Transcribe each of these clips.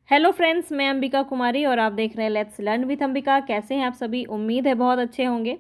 Hello friends, मैं अंबिका कुमारी और आप देख रहे हैं लेट्स लर्न विथ अंबिका। कैसे हैं आप सभी? उम्मीद है बहुत अच्छे होंगे।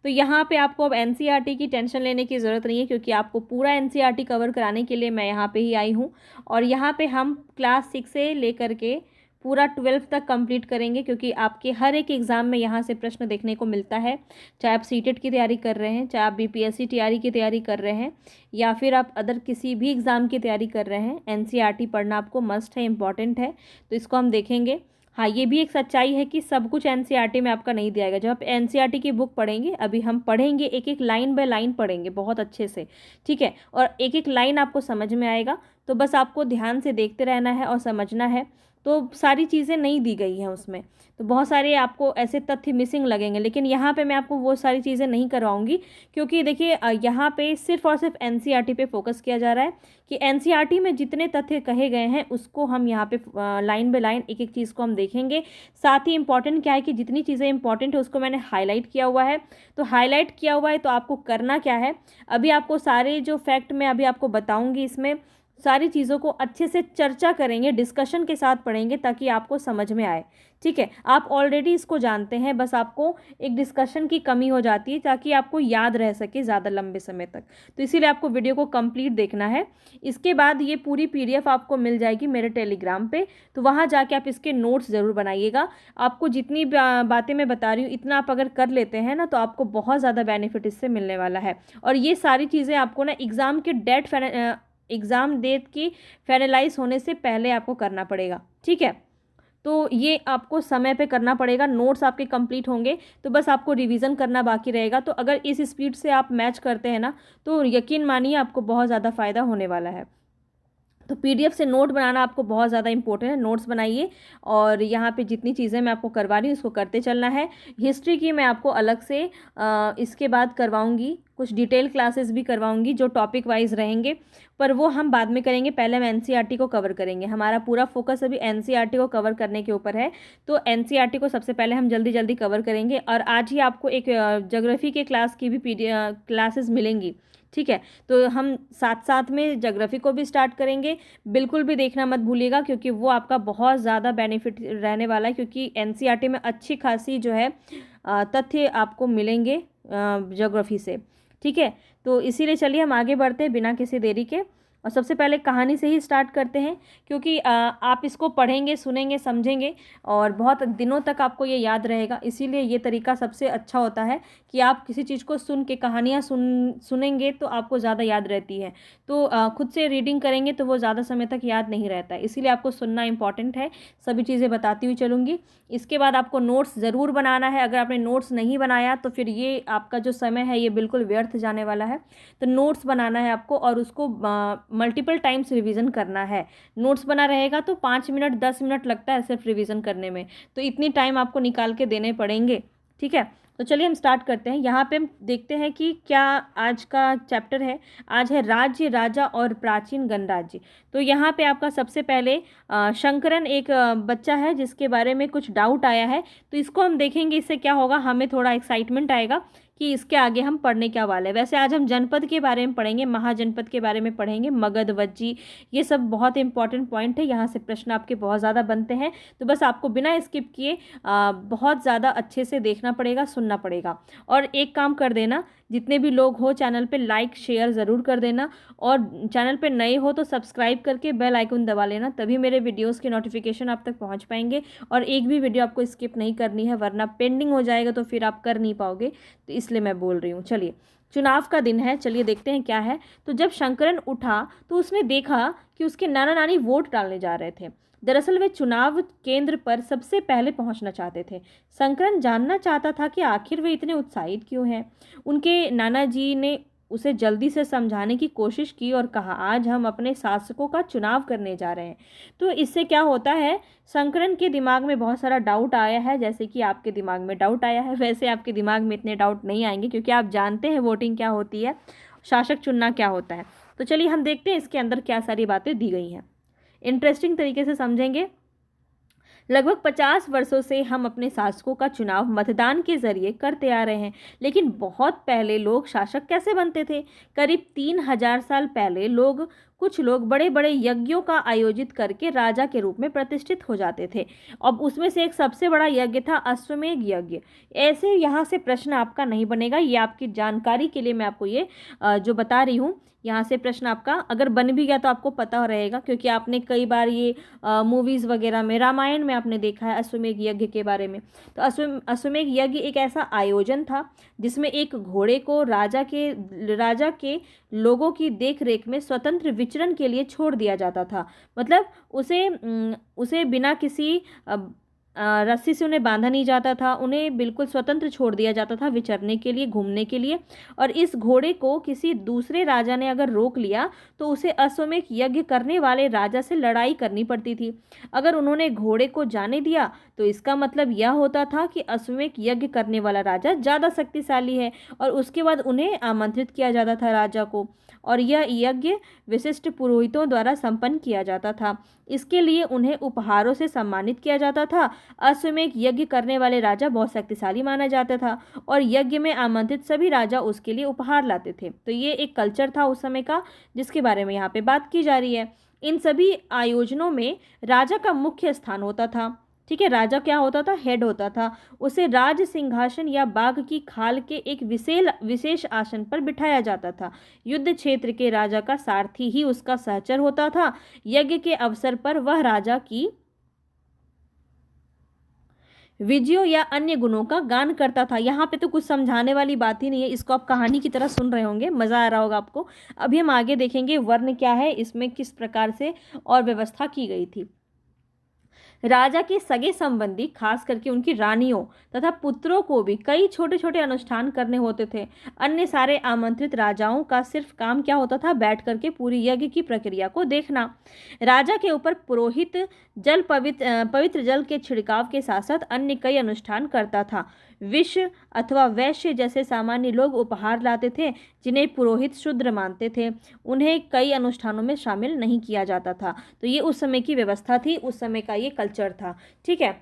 तो यहाँ पे आपको अब एनसीईआरटी की टेंशन लेने की ज़रूरत नहीं है, क्योंकि आपको पूरा एनसीईआरटी कवर कराने के लिए मैं यहाँ पे ही आई हूँ। और यहाँ पे हम क्लास 6 से लेकर के पूरा 12th तक कंप्लीट करेंगे, क्योंकि आपके हर एक एग्ज़ाम में यहाँ से प्रश्न देखने को मिलता है। चाहे आप सीटेट की तैयारी कर रहे हैं, चाहे आप बीपीएससी टीआरई की तैयारी कर रहे हैं, या फिर आप अदर किसी भी एग्ज़ाम की तैयारी कर रहे हैं, एनसीईआरटी पढ़ना आपको मस्ट है, इम्पॉर्टेंट है। तो इसको हम देखेंगे। हाँ, ये भी एक सच्चाई है कि सब कुछ एनसीईआरटी में आपका नहीं दिया जाएगा। जब आप एनसीईआरटी की बुक पढ़ेंगे, अभी हम पढ़ेंगे, एक एक लाइन बाय लाइन पढ़ेंगे बहुत अच्छे से, ठीक है। और एक एक लाइन आपको समझ में आएगा, तो बस आपको ध्यान से देखते रहना है और समझना है। तो सारी चीज़ें नहीं दी गई हैं उसमें, तो बहुत सारे आपको ऐसे तथ्य मिसिंग लगेंगे, लेकिन यहाँ पे मैं आपको वो सारी चीज़ें नहीं करवाऊंगी, क्योंकि देखिए यहाँ पे सिर्फ और सिर्फ एनसीईआरटी पे फोकस किया जा रहा है कि एनसीईआरटी में जितने तथ्य कहे गए हैं उसको हम यहाँ पे लाइन बाय लाइन एक एक चीज़ को हम देखेंगे। साथ ही इंपॉर्टेंट क्या है कि जितनी चीज़ें इंपॉर्टेंट है उसको मैंने हाईलाइट किया हुआ है। तो हाईलाइट किया हुआ है तो आपको करना क्या है, अभी आपको सारे जो फैक्ट मैं अभी आपको बताऊँगी, इसमें सारी चीज़ों को अच्छे से चर्चा करेंगे, डिस्कशन के साथ पढ़ेंगे, ताकि आपको समझ में आए, ठीक है। आप ऑलरेडी इसको जानते हैं, बस आपको एक डिस्कशन की कमी हो जाती है ताकि आपको याद रह सके ज़्यादा लंबे समय तक। तो इसीलिए आपको वीडियो को कंप्लीट देखना है। इसके बाद ये पूरी पीडीएफ आपको मिल जाएगी मेरे टेलीग्राम पे, तो वहाँ जाके आप इसके नोट्स ज़रूर बनाइएगा। आपको जितनी बातें मैं बता रही हूँ, इतना आप अगर कर लेते हैं ना, तो आपको बहुत ज़्यादा बेनिफिट इससे मिलने वाला है। और ये सारी चीज़ें आपको ना एग्ज़ाम डेट की फाइनलाइज होने से पहले आपको करना पड़ेगा, ठीक है। तो ये आपको समय पे करना पड़ेगा। नोट्स आपके कंप्लीट होंगे तो बस आपको रिवीजन करना बाकी रहेगा। तो अगर इस स्पीड से आप मैच करते हैं ना, तो यकीन मानिए आपको बहुत ज़्यादा फ़ायदा होने वाला है। तो पीडीएफ से नोट बनाना आपको बहुत ज़्यादा इंपॉर्टेंट है, नोट्स बनाइए। और यहाँ पे जितनी चीज़ें मैं आपको करवा रही हूँ उसको करते चलना है। हिस्ट्री की मैं आपको अलग से इसके बाद करवाऊँगी, कुछ डिटेल क्लासेस भी करवाऊँगी जो टॉपिक वाइज रहेंगे, पर वो हम बाद में करेंगे। पहले हम एनसीईआरटी को कवर करेंगे। हमारा पूरा फोकस अभी एनसीईआरटी को कवर करने के ऊपर है। तो एनसीईआरटी को सबसे पहले हम जल्दी जल्दी कवर करेंगे। और आज ही आपको एक ज्योग्राफी के क्लास की भी क्लासेस मिलेंगी, ठीक है। तो हम साथ साथ में ज्योग्राफी को भी स्टार्ट करेंगे। बिल्कुल भी देखना मत भूलिएगा, क्योंकि वो आपका बहुत ज़्यादा बेनिफिट रहने वाला है, क्योंकि एनसीईआरटी में अच्छी खासी जो है तथ्य आपको मिलेंगे ज्योग्राफी से, ठीक है। तो इसीलिए चलिए हम आगे बढ़ते हैं बिना किसी देरी के, और सबसे पहले कहानी से ही स्टार्ट करते हैं, क्योंकि आप इसको पढ़ेंगे, सुनेंगे, समझेंगे और बहुत दिनों तक आपको ये याद रहेगा। इसीलिए ये तरीका सबसे अच्छा होता है कि आप किसी चीज़ को सुन के, कहानियाँ सुनेंगे तो आपको ज़्यादा याद रहती है। तो खुद से रीडिंग करेंगे तो वो ज़्यादा समय तक याद नहीं रहता है, इसीलिए आपको सुनना इंपॉर्टेंट है। सभी चीज़ें बताती हुई चलूँगी। इसके बाद आपको नोट्स ज़रूर बनाना है। अगर आपने नोट्स नहीं बनाया तो फिर ये आपका जो समय है ये बिल्कुल व्यर्थ जाने वाला है। तो नोट्स बनाना है आपको, और उसको मल्टीपल टाइम्स रिवीजन करना है। नोट्स बना रहेगा तो 5 मिनट 10 मिनट लगता है सिर्फ रिवीजन करने में, तो इतनी टाइम आपको निकाल के देने पड़ेंगे, ठीक है। तो चलिए हम स्टार्ट करते हैं। यहाँ पे हम देखते हैं कि क्या आज का चैप्टर है। आज है राज्य, राजा और प्राचीन गणराज्य। तो यहाँ पे आपका सबसे पहले शंकरन एक बच्चा है जिसके बारे में कुछ डाउट आया है, तो इसको हम देखेंगे। इससे क्या होगा, हमें थोड़ा एक्साइटमेंट आएगा कि इसके आगे हम पढ़ने क्या वाले हैं। वैसे आज हम जनपद के बारे में पढ़ेंगे, महाजनपद के बारे में पढ़ेंगे, मगध, वज्जी, ये सब बहुत इंपॉर्टेंट पॉइंट है। यहाँ से प्रश्न आपके बहुत ज़्यादा बनते हैं, तो बस आपको बिना स्किप किए बहुत ज़्यादा अच्छे से देखना पड़ेगा, सुनना पड़ेगा। और एक काम कर देना, जितने भी लोग हो चैनल पे लाइक शेयर ज़रूर कर देना, और चैनल पे नए हो तो सब्सक्राइब करके बेल आइकन दबा लेना, तभी मेरे वीडियोस के नोटिफिकेशन आप तक पहुंच पाएंगे। और एक भी वीडियो आपको स्किप नहीं करनी है, वरना पेंडिंग हो जाएगा तो फिर आप कर नहीं पाओगे, तो इसलिए मैं बोल रही हूँ। चलिए, चुनाव का दिन है, चलिए देखते हैं क्या है। तो जब शंकरन उठा तो उसने देखा कि उसके नाना नानी वोट डालने जा रहे थे। दरअसल वे चुनाव केंद्र पर सबसे पहले पहुंचना चाहते थे। शंकरन जानना चाहता था कि आखिर वे इतने उत्साहित क्यों हैं। उनके नाना जी ने उसे जल्दी से समझाने की कोशिश की और कहा, आज हम अपने शासकों का चुनाव करने जा रहे हैं। तो इससे क्या होता है, शंकरन के दिमाग में बहुत सारा डाउट आया है, जैसे कि आपके दिमाग में डाउट आया है। वैसे आपके दिमाग में इतने डाउट नहीं आएंगे, क्योंकि आप जानते हैं वोटिंग क्या होती है, शासक चुनना क्या होता है। तो चलिए हम देखते हैं इसके अंदर क्या सारी बातें दी गई हैं, इंटरेस्टिंग तरीके से समझेंगे। लगभग 50 वर्षों से हम अपने शासकों का चुनाव मतदान के जरिए करते आ रहे हैं, लेकिन बहुत पहले लोग शासक कैसे बनते थे? करीब 3000 साल पहले लोग कुछ लोग बड़े बड़े यज्ञों का आयोजित करके राजा के रूप में प्रतिष्ठित हो जाते थे। अब उसमें से एक सबसे बड़ा यज्ञ था अश्वमेध यज्ञ। ऐसे यहाँ से प्रश्न आपका नहीं बनेगा, ये आपकी जानकारी के लिए मैं आपको ये जो बता रही हूँ। यहाँ से प्रश्न आपका अगर बन भी गया तो आपको पता रहेगा, क्योंकि आपने कई बार ये मूवीज़ वगैरह में, रामायण में आपने देखा है अश्वमेध यज्ञ के बारे में। तो अश्वमेध यज्ञ एक ऐसा आयोजन था जिसमें एक घोड़े को राजा के लोगों की देख रेख में स्वतंत्र विचरण के लिए छोड़ दिया जाता था। मतलब उसे बिना किसी रस्सी से उन्हें बांधा नहीं जाता था, उन्हें बिल्कुल स्वतंत्र छोड़ दिया जाता था विचरने के लिए, घूमने के लिए। और इस घोड़े को किसी दूसरे राजा ने अगर रोक लिया तो उसे अश्वमेध यज्ञ करने वाले राजा से लड़ाई करनी पड़ती थी। अगर उन्होंने घोड़े को जाने दिया तो इसका मतलब यह होता था कि अश्वमेध यज्ञ करने वाला राजा ज़्यादा शक्तिशाली है, और उसके बाद उन्हें आमंत्रित किया जाता था राजा को, और यह यज्ञ विशिष्ट पुरोहितों द्वारा संपन्न किया जाता था। इसके लिए उन्हें उपहारों से सम्मानित किया जाता था। अश्वमेध यज्ञ करने वाले राजा बहुत शक्तिशाली माना जाता था, और यज्ञ में आमंत्रित सभी राजा उसके लिए उपहार लाते थे। तो ये एक कल्चर था उस समय का, जिसके बारे में यहाँ पे बात की जा रही है। इन सभी आयोजनों में राजा का मुख्य स्थान होता था। ठीक है, राजा क्या होता था? हेड होता था। उसे राज सिंहासन या बाघ की खाल के एक विशेष आसन पर बिठाया जाता था। युद्ध क्षेत्र के राजा का सारथी ही उसका सहचर होता था। यज्ञ के अवसर पर वह राजा की विजयों या अन्य गुणों का गान करता था। यहाँ पे तो कुछ समझाने वाली बात ही नहीं है, इसको आप कहानी की तरह सुन रहे होंगे, मज़ा आ रहा होगा आपको। अभी हम आगे देखेंगे वर्ण क्या है, इसमें किस प्रकार से और व्यवस्था की गई थी। राजा के सगे संबंधी, खास करके उनकी रानियों तथा पुत्रों को भी कई छोटे छोटे अनुष्ठान करने होते थे। अन्य सारे आमंत्रित राजाओं का सिर्फ काम क्या होता था? बैठ करके पूरी यज्ञ की प्रक्रिया को देखना। राजा के ऊपर पुरोहित पवित्र जल के छिड़काव के साथ साथ अन्य कई अनुष्ठान करता था। विष अथवा वैश्य जैसे सामान्य लोग उपहार लाते थे, जिन्हें पुरोहित शूद्र मानते थे। उन्हें कई अनुष्ठानों में शामिल नहीं किया जाता था। तो ये उस समय की व्यवस्था थी, उस समय का ये कल्चर था। ठीक है,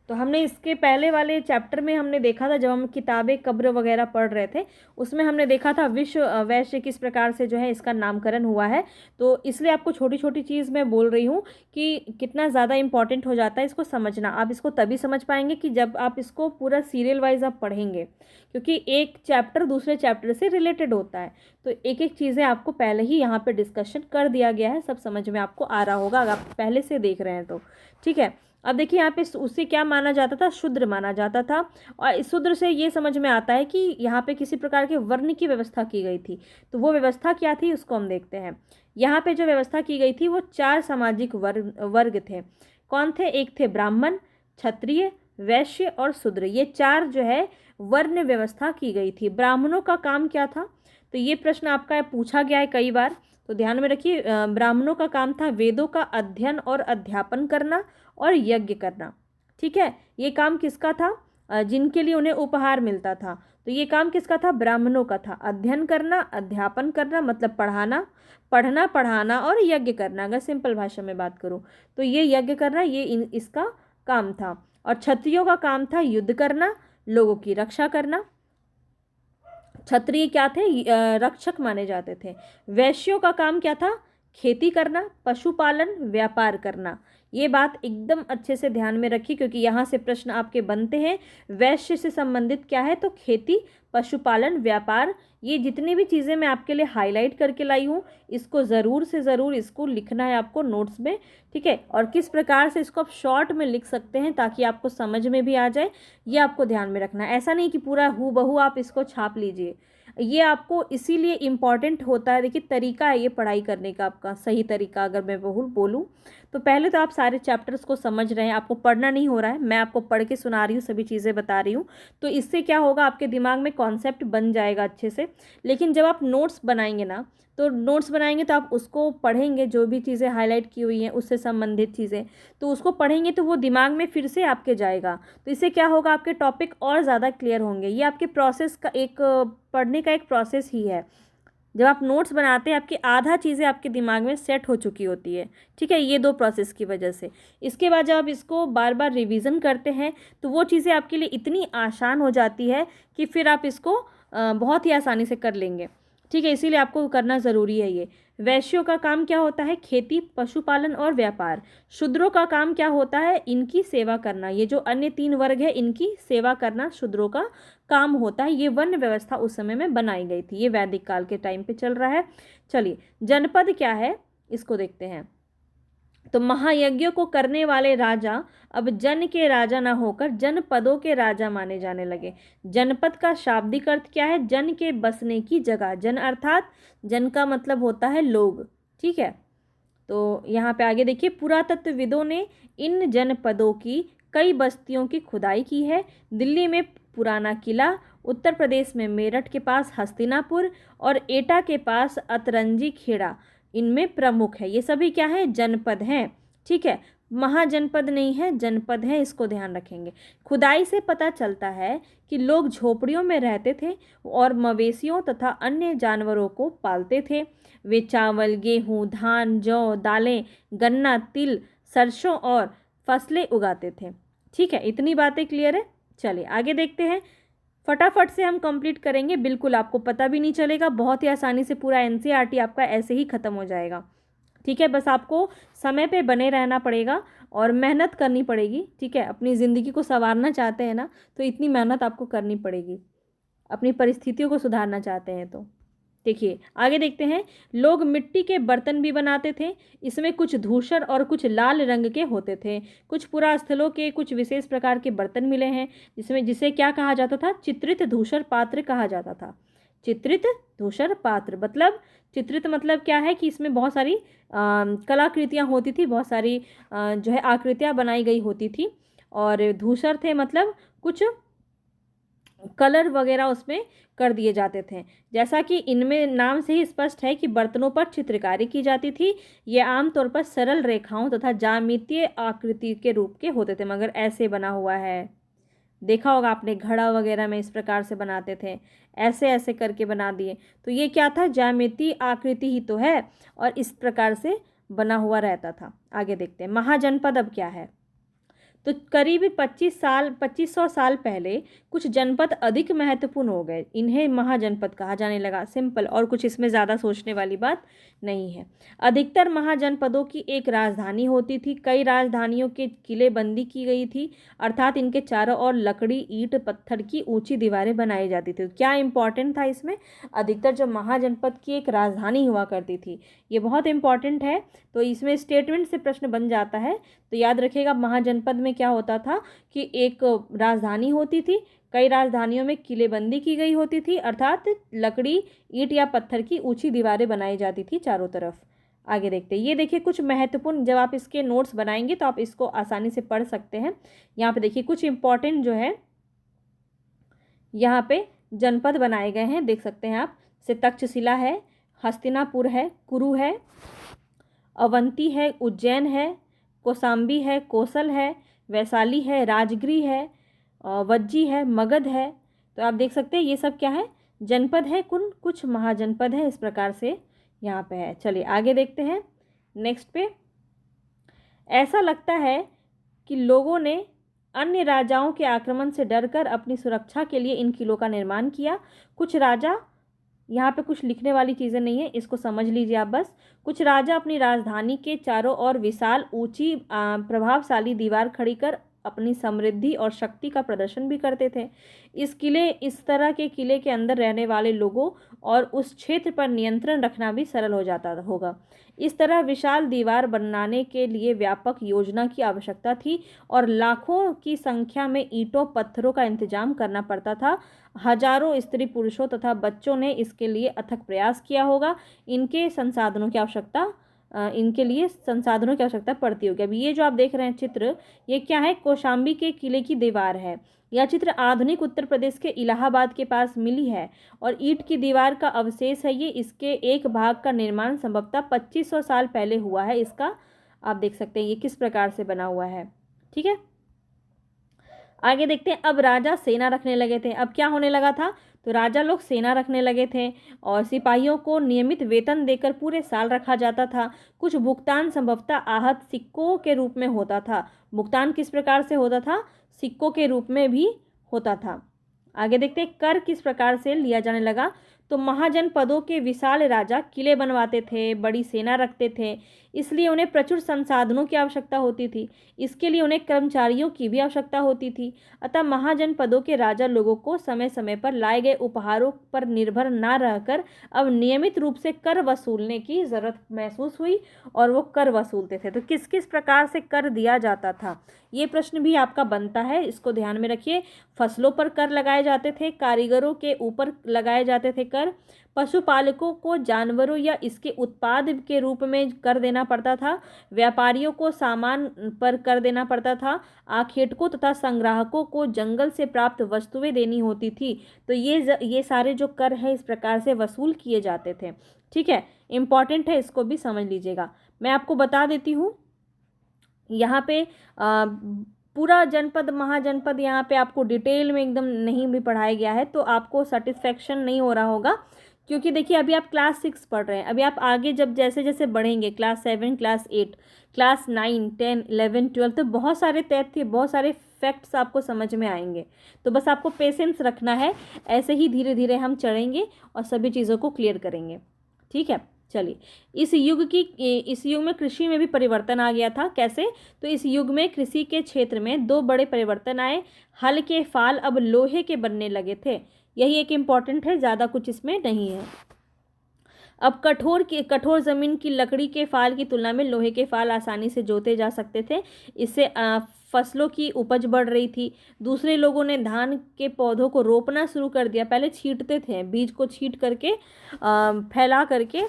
तो हमने इसके पहले वाले चैप्टर में हमने देखा था, जब हम किताबें कब्र वगैरह पढ़ रहे थे, उसमें हमने देखा था विश्व वैश्य किस प्रकार से जो है इसका नामकरण हुआ है। तो इसलिए आपको छोटी छोटी चीज़ मैं बोल रही हूँ कि कितना ज़्यादा इंपॉर्टेंट हो जाता है इसको समझना। आप इसको तभी समझ पाएंगे कि जब आप इसको पूरा सीरियल वाइज आप पढ़ेंगे, क्योंकि एक चैप्टर दूसरे चैप्टर से रिलेटेड होता है। तो एक एक चीज़ें आपको पहले ही यहाँ पर डिस्कशन कर दिया गया है, सब समझ में आपको आ रहा होगा अगर आप पहले से देख रहे हैं तो। ठीक है, अब देखिए यहाँ पे उससे क्या माना जाता था? शूद्र माना जाता था। और इस शूद्र से ये समझ में आता है कि यहाँ पे किसी प्रकार के वर्ण की व्यवस्था की गई थी। तो वो व्यवस्था क्या थी उसको हम देखते हैं। यहाँ पे जो व्यवस्था की गई थी वो 4 सामाजिक वर्ग थे। कौन थे? एक थे ब्राह्मण, क्षत्रिय, वैश्य और शूद्र। ये 4 जो है वर्ण व्यवस्था की गई थी। ब्राह्मणों का काम क्या था? तो ये प्रश्न आपका पूछा गया है कई बार, तो ध्यान में रखिए। ब्राह्मणों का काम था वेदों का अध्ययन और अध्यापन करना और यज्ञ करना। ठीक है, ये काम किसका था? जिनके लिए उन्हें उपहार मिलता था। तो ये काम किसका था? ब्राह्मणों का था। अध्ययन करना, अध्यापन करना मतलब पढ़ना पढ़ाना और यज्ञ करना। अगर सिंपल भाषा में बात करूं तो ये यज्ञ करना ये इसका काम था। और क्षत्रियों का काम था युद्ध करना, लोगों की रक्षा करना। क्षत्रिय क्या थे? रक्षक माने जाते थे। वैश्यों का काम क्या था? खेती करना, पशुपालन, व्यापार करना। ये बात एकदम अच्छे से ध्यान में रखिए, क्योंकि यहाँ से प्रश्न आपके बनते हैं। वैश्य से संबंधित क्या है? तो खेती, पशुपालन, व्यापार। ये जितनी भी चीज़ें मैं आपके लिए हाईलाइट करके लाई हूँ, इसको ज़रूर से ज़रूर इसको लिखना है आपको नोट्स में। ठीक है, और किस प्रकार से इसको आप शॉर्ट में लिख सकते हैं ताकि आपको समझ में भी आ जाए, ये आपको ध्यान में रखना है। ऐसा नहीं कि पूरा हूबहू आप इसको छाप लीजिए। ये आपको इसीलिए इम्पॉर्टेंट होता है। देखिए, तरीका है ये पढ़ाई करने का, आपका सही तरीका अगर मैं बोलूँ तो पहले तो आप सारे चैप्टर्स को समझ रहे हैं, आपको पढ़ना नहीं हो रहा है, मैं आपको पढ़ के सुना रही हूँ, सभी चीज़ें बता रही हूँ। तो इससे क्या होगा? आपके दिमाग में कॉन्सेप्ट बन जाएगा अच्छे से। लेकिन जब आप नोट्स बनाएंगे ना, तो नोट्स बनाएंगे तो आप उसको पढ़ेंगे, जो भी चीज़ें हाईलाइट की हुई हैं उससे संबंधित चीज़ें, तो उसको पढ़ेंगे तो वो दिमाग में फिर से आपके जाएगा। तो इससे क्या होगा? आपके टॉपिक और ज़्यादा क्लियर होंगे। ये आपके प्रोसेस का एक पढ़ने का एक प्रोसेस ही है। जब आप नोट्स बनाते हैं, आपकी आधा चीज़ें आपके दिमाग में सेट हो चुकी होती है। ठीक है, ये 2 प्रोसेस की वजह से। इसके बाद जब आप इसको बार बार रिवीजन करते हैं तो वो चीज़ें आपके लिए इतनी आसान हो जाती है कि फिर आप इसको बहुत ही आसानी से कर लेंगे। ठीक है, इसीलिए आपको करना ज़रूरी है ये। वैश्यों का काम क्या होता है? खेती, पशुपालन और व्यापार। शूद्रों का काम क्या होता है? इनकी सेवा करना। ये जो अन्य 3 वर्ग है इनकी सेवा करना शूद्रों का काम होता है। ये वर्ण व्यवस्था उस समय में बनाई गई थी। ये वैदिक काल के टाइम पे चल रहा है। चलिए, जनपद क्या है इसको देखते हैं। तो महायज्ञों को करने वाले राजा अब जन के राजा न होकर जनपदों के राजा माने जाने लगे। जनपद का शाब्दिक अर्थ क्या है? जन के बसने की जगह। जन अर्थात जन का मतलब होता है लोग। ठीक है, तो यहाँ पे आगे देखिए, पुरातत्वविदों ने इन जनपदों की कई बस्तियों की खुदाई की है। दिल्ली में पुराना किला, उत्तर प्रदेश में मेरठ के पास हस्तिनापुर और एटा के पास अतरंजी खेड़ा इनमें प्रमुख है। ये सभी क्या है? जनपद हैं। ठीक है, महाजनपद नहीं है, जनपद है, इसको ध्यान रखेंगे। खुदाई से पता चलता है कि लोग झोपड़ियों में रहते थे और मवेशियों तथा अन्य जानवरों को पालते थे। वे चावल, गेहूँ, धान, जौ, दालें, गन्ना, तिल, सरसों और फसलें उगाते थे। ठीक है, इतनी बातें क्लियर है। चलिए आगे देखते हैं। फटाफट से हम कंप्लीट करेंगे, बिल्कुल आपको पता भी नहीं चलेगा, बहुत ही आसानी से पूरा एनसीईआरटी आपका ऐसे ही ख़त्म हो जाएगा। ठीक है, बस आपको समय पे बने रहना पड़ेगा और मेहनत करनी पड़ेगी। ठीक है, अपनी ज़िंदगी को संवारना चाहते हैं ना, तो इतनी मेहनत आपको करनी पड़ेगी, अपनी परिस्थितियों को सुधारना चाहते हैं तो। देखिए आगे देखते हैं। लोग मिट्टी के बर्तन भी बनाते थे। इसमें कुछ धूसर और कुछ लाल रंग के होते थे। कुछ पुरास्थलों के कुछ विशेष प्रकार के बर्तन मिले हैं जिसे क्या कहा जाता था? चित्रित धूसर पात्र कहा जाता था। चित्रित धूसर पात्र मतलब, चित्रित मतलब क्या है कि इसमें बहुत सारी कलाकृतियाँ होती थी, बहुत सारी जो है आकृतियाँ बनाई गई होती थी। और धूसर थे मतलब कुछ कलर वगैरह उसमें कर दिए जाते थे। जैसा कि इनमें नाम से ही स्पष्ट है कि बर्तनों पर चित्रकारी की जाती थी। ये आमतौर पर सरल रेखाओं तथा ज्यामितीय आकृति के रूप के होते थे, मगर ऐसे बना हुआ है। देखा होगा आपने, घड़ा वगैरह में इस प्रकार से बनाते थे, ऐसे ऐसे करके बना दिए। तो ये क्या था? ज्यामितीय आकृति ही तो है, और इस प्रकार से बना हुआ रहता था। आगे देखते हैं, महाजनपद अब क्या है। तो करीब 2500 साल पहले कुछ जनपद अधिक महत्वपूर्ण हो गए, इन्हें महाजनपद कहा जाने लगा। सिंपल, और कुछ इसमें ज़्यादा सोचने वाली बात नहीं है। अधिकतर महाजनपदों की एक राजधानी होती थी। कई राजधानियों के किलेबंदी की गई थी, अर्थात इनके चारों ओर लकड़ी, ईंट, पत्थर की ऊंची दीवारें बनाई जाती थी। क्या इंपॉर्टेंट था इसमें? अधिकतर जो महाजनपद की एक राजधानी हुआ करती थी, ये बहुत इंपॉर्टेंट है। तो इसमें स्टेटमेंट से प्रश्न बन जाता है, तो याद रखिएगा महाजनपद में क्या होता था कि एक राजधानी होती थी, कई राजधानियों में किलेबंदी की गई होती थी, अर्थात लकड़ी, ईंट या पत्थर की ऊंची दीवारें बनाई जाती थी चारों तरफ। आगे देखते हैं, ये देखिए कुछ महत्वपूर्ण, जब आप इसके नोट्स बनाएंगे तो आप इसको आसानी से पढ़ सकते हैं। यहाँ पे देखिए कुछ इंपॉर्टेंट जो है यहाँ पे जनपद बनाए गए हैं, देख सकते हैं आप। जैसे तक्षशिला है, हस्तिनापुर है, कुरु है, अवंती है, उज्जैन है, कौशाम्बी है, कौशल है, वैशाली है, राजगिरी है, वज्जी है, मगध है। तो आप देख सकते हैं ये सब क्या है? जनपद है। कुछ महाजनपद है, इस प्रकार से यहाँ पे है। चलिए आगे देखते हैं नेक्स्ट पे। ऐसा लगता है कि लोगों ने अन्य राजाओं के आक्रमण से डरकर अपनी सुरक्षा के लिए इन किलों का निर्माण किया। कुछ राजा, यहाँ पे कुछ लिखने वाली चीज़ें नहीं है, इसको समझ लीजिए आप बस। कुछ राजा अपनी राजधानी के चारों ओर विशाल, ऊंची, प्रभावशाली दीवार खड़ी कर अपनी समृद्धि और शक्ति का प्रदर्शन भी करते थे। इस तरह के किले के अंदर रहने वाले लोगों और उस क्षेत्र पर नियंत्रण रखना भी सरल हो जाता होगा। इस तरह विशाल दीवार बनाने के लिए व्यापक योजना की आवश्यकता थी और लाखों की संख्या में ईंटों, पत्थरों का इंतजाम करना पड़ता था। हजारों स्त्री पुरुषों तथा बच्चों ने इसके लिए अथक प्रयास किया होगा। इनके लिए संसाधनों की आवश्यकता पड़ती होगी। अभी ये जो आप देख रहे हैं चित्र, ये क्या है? कौशाम्बी के किले की दीवार है। यह चित्र आधुनिक उत्तर प्रदेश के इलाहाबाद के पास मिली है और ईंट की दीवार का अवशेष है ये। इसके एक भाग का निर्माण संभवतः 2500 साल पहले हुआ है। इसका आप देख सकते हैं ये किस प्रकार से बना हुआ है। ठीक है, आगे देखते हैं। अब राजा सेना रखने लगे थे। अब क्या होने लगा था? तो राजा लोग सेना रखने लगे थे और सिपाहियों को नियमित वेतन देकर पूरे साल रखा जाता था। कुछ भुगतान संभवतः आहत सिक्कों के रूप में होता था। भुगतान किस प्रकार से होता था? सिक्कों के रूप में भी होता था। आगे देखते हैं कर किस प्रकार से लिया जाने लगा। तो महाजनपदों के विशाल राजा किले बनवाते थे, बड़ी सेना रखते थे, इसलिए उन्हें प्रचुर संसाधनों की आवश्यकता होती थी। इसके लिए उन्हें कर्मचारियों की भी आवश्यकता होती थी। अतः महाजनपदों के राजा लोगों को समय समय पर लाए गए उपहारों पर निर्भर न रहकर अब नियमित रूप से कर वसूलने की जरूरत महसूस हुई और वो कर वसूलते थे। तो किस किस प्रकार से कर दिया जाता था, ये प्रश्न भी आपका बनता है, इसको ध्यान में रखिए। फसलों पर कर लगाए जाते थे, कारीगरों के ऊपर लगाए जाते थे कर, पशुपालकों को जानवरों या इसके उत्पाद के रूप में कर देना पड़ता था, व्यापारियों को सामान पर कर देना पड़ता था, आखेटकों तथा संग्राहकों को जंगल से प्राप्त वस्तुएं देनी होती थी। तो ये सारे जो कर है इस प्रकार से वसूल किए जाते थे। ठीक है, इम्पॉर्टेंट है, इसको भी समझ लीजिएगा। मैं आपको बता देती हूँ यहाँ पे पूरा जनपद महाजनपद यहाँ पे आपको डिटेल में एकदम नहीं भी पढ़ाया गया है, तो आपको सेटिस्फेक्शन नहीं हो रहा होगा, क्योंकि देखिए अभी आप क्लास 6 पढ़ रहे हैं। अभी आप आगे जब जैसे जैसे बढ़ेंगे, क्लास 7, क्लास 8, क्लास 9, 10, 11, 12, तो बहुत सारे तथ्य, बहुत सारे फैक्ट्स आपको समझ में आएंगे। तो बस आपको पेशेंस रखना है, ऐसे ही धीरे धीरे हम चढ़ेंगे और सभी चीज़ों को क्लियर करेंगे। ठीक है, चलिए। इस युग में कृषि में भी परिवर्तन आ गया था। कैसे? तो इस युग में कृषि के क्षेत्र में 2 बड़े परिवर्तन आए। हल के फाल अब लोहे के बनने लगे थे, यही एक इम्पॉर्टेंट है, ज़्यादा कुछ इसमें नहीं है। अब कठोर ज़मीन की लकड़ी के फाल की तुलना में लोहे के फाल आसानी से जोते जा सकते थे। इससे फसलों की उपज बढ़ रही थी। दूसरे लोगों ने धान के पौधों को रोपना शुरू कर दिया। पहले छींटते थे, बीज को छींट करके फैला करके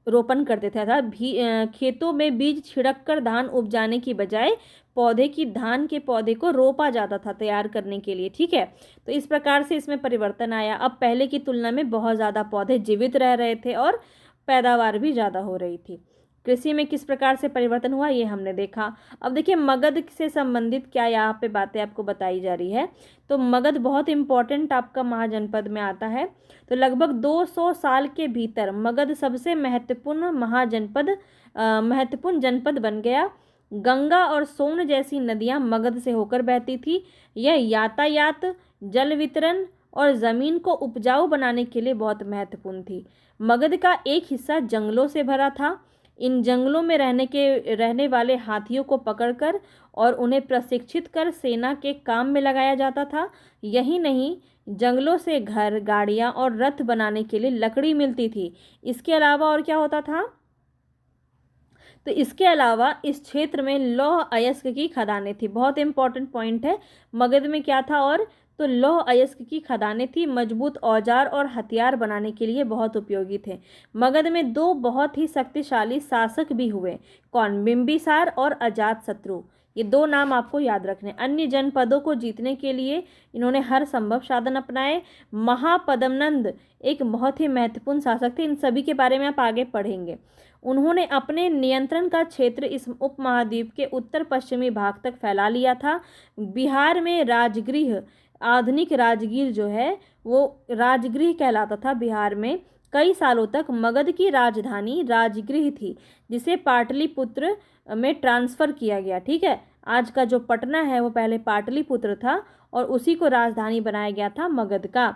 रोपण करते थे, अर्थात खेतों में बीज छिड़क कर धान उपजाने की बजाय धान के पौधे को रोपा जाता था तैयार करने के लिए। ठीक है, तो इस प्रकार से इसमें परिवर्तन आया। अब पहले की तुलना में बहुत ज़्यादा पौधे जीवित रह रहे थे और पैदावार भी ज़्यादा हो रही थी। कृषि में किस प्रकार से परिवर्तन हुआ ये हमने देखा। अब देखिए मगध से संबंधित क्या यहाँ पे बातें आपको बताई जा रही है। तो मगध बहुत इंपॉर्टेंट आपका महाजनपद में आता है। तो लगभग 200 साल के भीतर मगध सबसे महत्वपूर्ण जनपद बन गया। गंगा और सोन जैसी नदियाँ मगध से होकर बहती थी। यह यातायात, जल वितरण और ज़मीन को उपजाऊ बनाने के लिए बहुत महत्वपूर्ण थी। मगध का एक हिस्सा जंगलों से भरा था। इन जंगलों में रहने वाले हाथियों को पकड़कर और उन्हें प्रशिक्षित कर सेना के काम में लगाया जाता था। यही नहीं, जंगलों से घर, गाड़ियाँ और रथ बनाने के लिए लकड़ी मिलती थी। इसके अलावा और क्या होता था? तो इसके अलावा इस क्षेत्र में लौह अयस्क की खदानें थी। बहुत इंपॉर्टेंट पॉइंट है, मगध में क्या था? और तो लौह अयस्क की खदानें थी, मजबूत औजार और हथियार बनाने के लिए बहुत उपयोगी थे। मगध में 2 बहुत ही शक्तिशाली शासक भी हुए। कौन? बिंबिसार और अजातशत्रु। ये 2 नाम आपको याद रखने। अन्य जनपदों को जीतने के लिए इन्होंने हर संभव साधन अपनाए। महापद्मनंद एक बहुत ही महत्वपूर्ण शासक थे। इन सभी के बारे में आप आगे पढ़ेंगे। उन्होंने अपने नियंत्रण का क्षेत्र इस उपमहाद्वीप के उत्तर पश्चिमी भाग तक फैला लिया था। बिहार में राजगृह, आधुनिक राजगीर जो है वो राजगृह कहलाता था। बिहार में कई सालों तक मगध की राजधानी राजगृह थी, जिसे पाटलिपुत्र में ट्रांसफ़र किया गया। ठीक है, आज का जो पटना है वो पहले पाटलिपुत्र था और उसी को राजधानी बनाया गया था मगध का।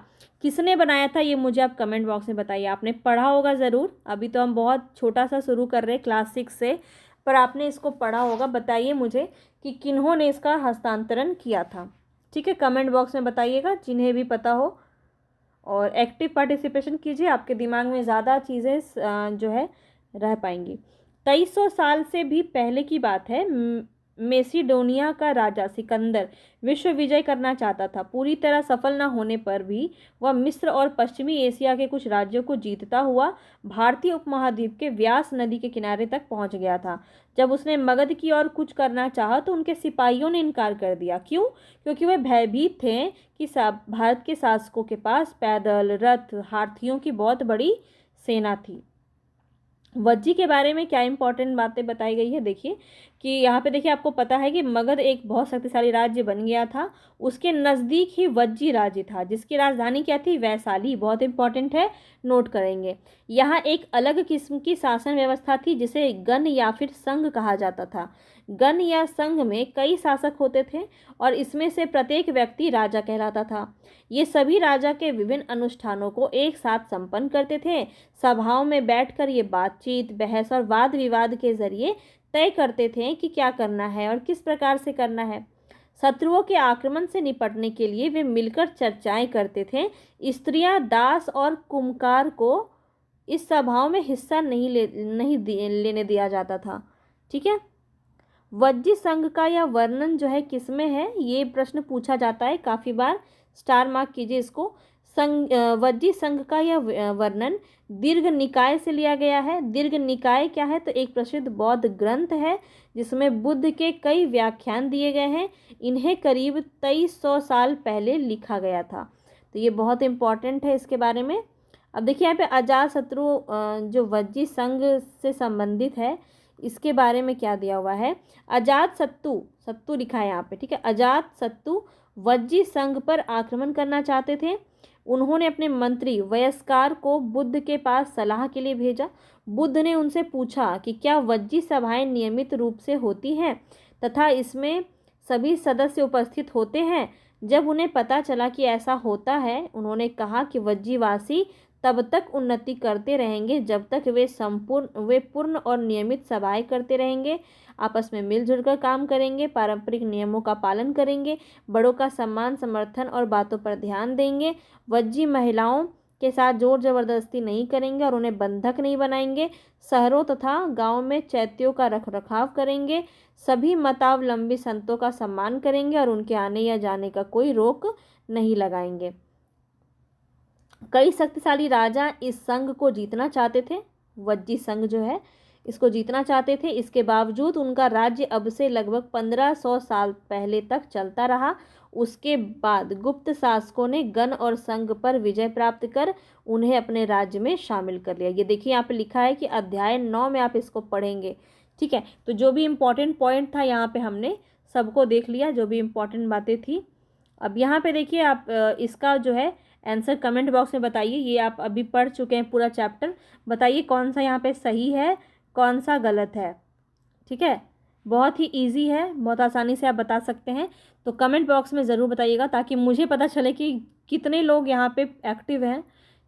किसने बनाया था ये मुझे आप कमेंट बॉक्स में बताइए। आपने पढ़ा होगा ज़रूर, अभी तो हम बहुत छोटा सा शुरू कर रहे हैं क्लास 6 से, पर आपने इसको पढ़ा होगा। बताइए मुझे कि किन्होंने इसका हस्तांतरण किया था। ठीक है, कमेंट बॉक्स में बताइएगा जिन्हें भी पता हो, और एक्टिव पार्टिसिपेशन कीजिए, आपके दिमाग में ज़्यादा चीज़ें जो है रह पाएंगी। 2300 साल से भी पहले की बात है। मेसिडोनिया का राजा सिकंदर विश्व विजय करना चाहता था। पूरी तरह सफल न होने पर भी वह मिस्र और पश्चिमी एशिया के कुछ राज्यों को जीतता हुआ भारतीय उपमहाद्वीप के व्यास नदी के किनारे तक पहुंच गया था। जब उसने मगध की ओर कुछ करना चाहा तो उनके सिपाहियों ने इनकार कर दिया। क्यों? क्योंकि वे भयभीत थे कि भारत के शासकों के पास पैदल, रथ, हाथियों की बहुत बड़ी सेना थी। वज्जी के बारे में क्या इंपॉर्टेंट बातें बताई गई है, देखिए कि यहाँ पे देखिए आपको पता है कि मगध एक बहुत शक्तिशाली राज्य बन गया था। उसके नज़दीक ही वज्जी राज्य था, जिसकी राजधानी क्या थी? वैशाली। बहुत इंपॉर्टेंट है, नोट करेंगे। यहाँ एक अलग किस्म की शासन व्यवस्था थी जिसे गण या फिर संघ कहा जाता था। गण या संघ में कई शासक होते थे और इसमें से प्रत्येक व्यक्ति राजा कहलाता था। ये सभी राजा के विभिन्न अनुष्ठानों को एक साथ संपन्न करते थे। सभाओं में बैठकर ये बातचीत, बहस और वाद विवाद के जरिए तय करते थे कि क्या करना है और किस प्रकार से करना है। शत्रुओं के आक्रमण से निपटने के लिए वे मिलकर चर्चाएं करते थे। स्त्रियां, दास और कुम्हार को इस सभाओं में हिस्सा नहीं लेने दिया जाता था। ठीक है। वज्जी संघ का यह वर्णन जो है किसमें है, ये प्रश्न पूछा जाता है काफ़ी बार, स्टार मार्क कीजिए इसको। वज्जी संघ का यह वर्णन दीर्घ निकाय से लिया गया है। दीर्घ निकाय क्या है, तो एक प्रसिद्ध बौद्ध ग्रंथ है जिसमें बुद्ध के कई व्याख्यान दिए गए हैं। इन्हें करीब 2300 साल पहले लिखा गया था। तो ये बहुत इम्पॉर्टेंट है इसके बारे में। अब देखिए यहाँ पे अजातशत्रु जो वज्जी संघ से संबंधित है, इसके बारे में क्या दिया हुआ है। अजातशत्रु लिखा है यहाँ पे, ठीक है। अजातशत्रु वज्जी संघ पर आक्रमण करना चाहते थे। उन्होंने अपने मंत्री वयस्कार को बुद्ध के पास सलाह के लिए भेजा। बुद्ध ने उनसे पूछा कि क्या वज्जी सभाएं नियमित रूप से होती हैं तथा इसमें सभी सदस्य उपस्थित होते हैं। जब उन्हें पता चला कि ऐसा होता है, उन्होंने कहा कि वज्जीवासी तब तक उन्नति करते रहेंगे जब तक वे पूर्ण और नियमित सभाएं करते रहेंगे, आपस में मिलजुल कर काम करेंगे, पारंपरिक नियमों का पालन करेंगे, बड़ों का सम्मान, समर्थन और बातों पर ध्यान देंगे, वज्जी महिलाओं के साथ जोर जबरदस्ती नहीं करेंगे और उन्हें बंधक नहीं बनाएंगे, शहरों तथा गाँव में चैत्यों का रखरखाव करेंगे, सभी मतावलंबी संतों का सम्मान करेंगे और उनके आने या जाने का कोई रोक नहीं लगाएंगे। कई शक्तिशाली राजा इस संघ को जीतना चाहते थे। वज्जी संघ जो है इसको जीतना चाहते थे। इसके बावजूद उनका राज्य अब से लगभग 1500 साल पहले तक चलता रहा। उसके बाद गुप्त शासकों ने गण और संघ पर विजय प्राप्त कर उन्हें अपने राज्य में शामिल कर लिया। ये देखिए यहाँ पे लिखा है कि अध्याय 9 में आप इसको पढ़ेंगे। ठीक है। तो जो भी इम्पोर्टेंट पॉइंट था यहाँ पे हमने सबको देख लिया, जो भी इम्पोर्टेंट बातें थी। अब यहाँ पे देखिए आप इसका जो है आंसर कमेंट बॉक्स में बताइए। ये आप अभी पढ़ चुके हैं पूरा चैप्टर, बताइए कौन सा यहाँ पे सही है, कौन सा गलत है। ठीक है। बहुत ही इजी है, बहुत आसानी से आप बता सकते हैं। तो कमेंट बॉक्स में ज़रूर बताइएगा ताकि मुझे पता चले कि कितने लोग यहाँ पे एक्टिव हैं।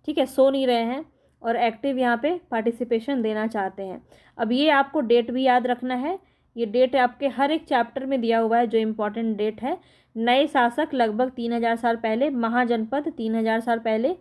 ठीक है, सो नहीं रहे हैं और एक्टिव यहाँ पे पार्टिसिपेशन देना चाहते हैं। अब ये आपको डेट भी याद रखना है। ये डेट आपके हर एक चैप्टर में दिया हुआ है, जो इम्पोर्टेंट डेट है। नए शासक लगभग 3000 साल पहले, महाजनपद 3000 साल पहले,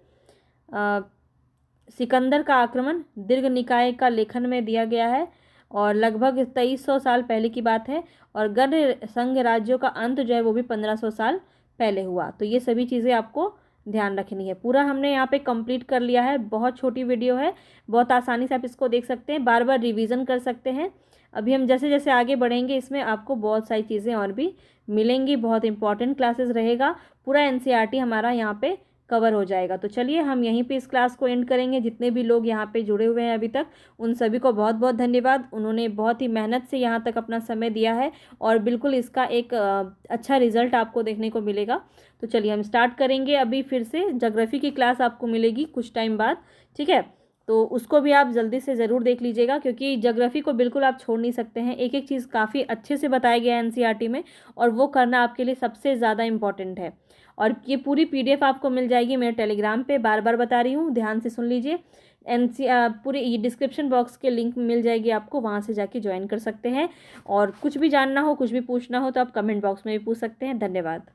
सिकंदर का आक्रमण दीर्घ निकाय का लेखन में दिया गया है और लगभग 2300 साल पहले की बात है। और गण संघ राज्यों का अंत जो है वो भी 1500 साल पहले हुआ। तो ये सभी चीज़ें आपको ध्यान रखनी है। पूरा हमने यहाँ पे कंप्लीट कर लिया है। बहुत छोटी वीडियो है, बहुत आसानी से आप इसको देख सकते हैं, बार बार रिवीजन कर सकते हैं। अभी हम जैसे जैसे आगे बढ़ेंगे इसमें आपको बहुत सारी चीज़ें और भी मिलेंगी। बहुत इंपॉर्टेंट क्लासेस रहेगा, पूरा एनसीईआरटी हमारा यहाँ पे कवर हो जाएगा। तो चलिए हम यहीं पे इस क्लास को एंड करेंगे। जितने भी लोग यहाँ पे जुड़े हुए हैं अभी तक, उन सभी को बहुत बहुत धन्यवाद। उन्होंने बहुत ही मेहनत से यहाँ तक अपना समय दिया है और बिल्कुल इसका एक अच्छा रिजल्ट आपको देखने को मिलेगा। तो चलिए हम स्टार्ट करेंगे। अभी फिर से ज्योग्राफी की क्लास आपको मिलेगी कुछ टाइम बाद। ठीक है, तो उसको भी आप जल्दी से ज़रूर देख लीजिएगा क्योंकि ज्योग्राफी को बिल्कुल आप छोड़ नहीं सकते हैं। एक एक चीज़ काफ़ी अच्छे से बताया गया है एनसीईआरटी में और वो करना आपके लिए सबसे ज़्यादा इम्पॉर्टेंट है। और ये पूरी पीडीएफ आपको मिल जाएगी मेरे टेलीग्राम पे, बार बार बता रही हूँ, ध्यान से सुन लीजिए। पूरी ये डिस्क्रिप्शन बॉक्स के लिंक मिल जाएगी आपको, वहाँ से जाके ज्वाइन कर सकते हैं। और कुछ भी जानना हो, कुछ भी पूछना हो तो आप कमेंट बॉक्स में भी पूछ सकते हैं। धन्यवाद।